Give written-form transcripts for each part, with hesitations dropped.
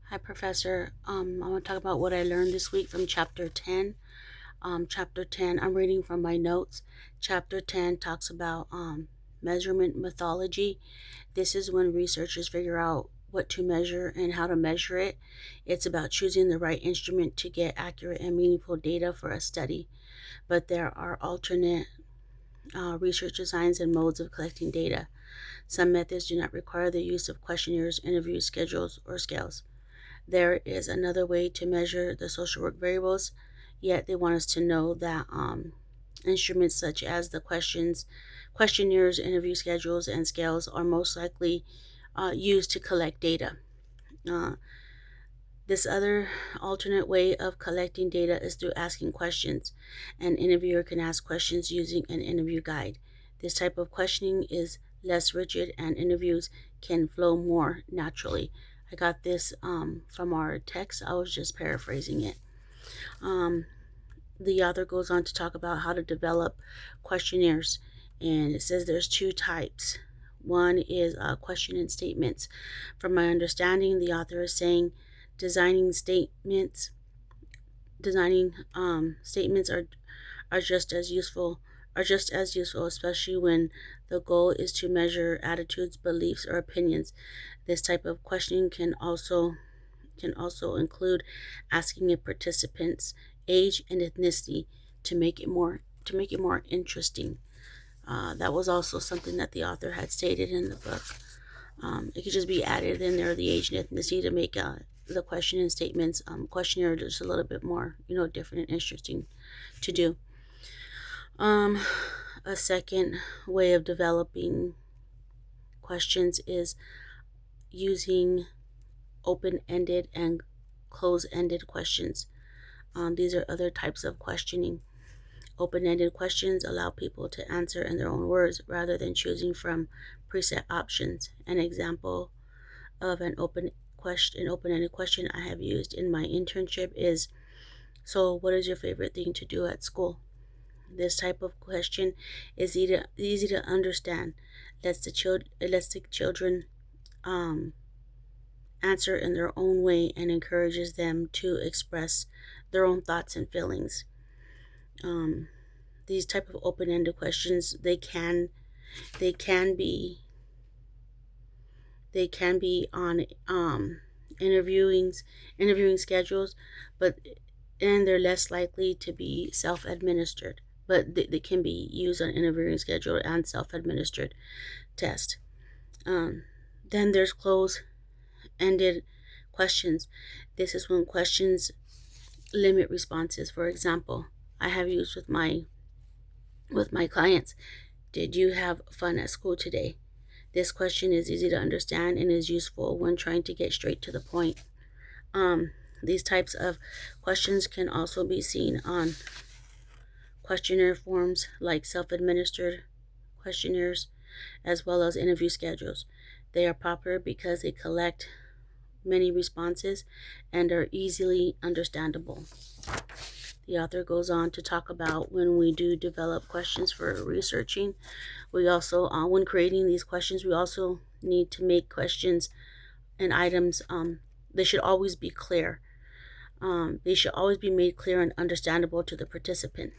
Hi, Professor. I want to talk about what I learned this week from Chapter 10. Chapter 10, I'm reading from my notes. Chapter 10 talks about measurement methodology. This is when researchers figure out what to measure and how to measure it. It's about choosing the right instrument to get accurate and meaningful data for a study. But there are alternate research designs and modes of collecting data. Some methods do not require the use of questionnaires, interviews, schedules, or scales. There is another way to measure the social work variables, yet they want us to know that instruments such as the questionnaires, interview schedules, and scales are most likely used to collect data. Uh, this other alternate way of collecting data is through asking questions. An interviewer can ask questions using an interview guide. This type of questioning is less rigid and interviews can flow more naturally. I got this from our text. I was just paraphrasing it. Um, the author goes on to talk about how to develop questionnaires, and it says there's two types. One is question and statements. From my understanding, the author is saying designing statements designing statements are just as useful, especially when the goal is to measure attitudes, beliefs, or opinions. This type of questioning can also include asking a participant's age and ethnicity to make it more interesting. That was also something that the author had stated in the book. It could just be added in there, the age and ethnicity, to make the question and statements questionnaire just a little bit more, different and interesting to do. Um, a second way of developing questions is using open-ended and close-ended questions. These are other types of questioning. Open-ended questions allow people to answer in their own words rather than choosing from preset options. An example of an open-ended question I have used in my internship is, so what is your favorite thing to do at school? This type of question is easy to understand. It lets the children answer in their own way and encourages them to express their own thoughts and feelings. These type of open-ended questions, they can be on interviewing schedules, but and they're less likely to be self-administered. But they can be used on interviewing schedule and self-administered test. Then there's close-ended questions. This is when questions limit responses. For example, I have used with my clients, did you have fun at school today? This question is easy to understand and is useful when trying to get straight to the point. These types of questions can also be seen on questionnaire forms like self-administered questionnaires as well as interview schedules. They are popular because they collect many responses and are easily understandable. The author goes on to talk about when we do develop questions for researching, we also, when creating these questions, we also need to make questions and items, they should always be clear. They should always be made clear and understandable to the participant.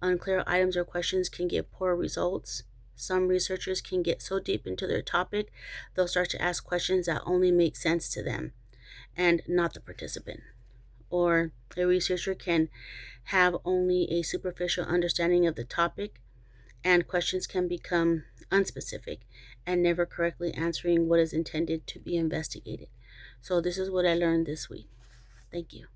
Unclear items or questions can give poor results. Some researchers can get so deep into their topic, they'll start to ask questions that only make sense to them and not the participant. Or a researcher can have only a superficial understanding of the topic, and questions can become unspecific and never correctly answering what is intended to be investigated. So, this is what I learned this week. Thank you.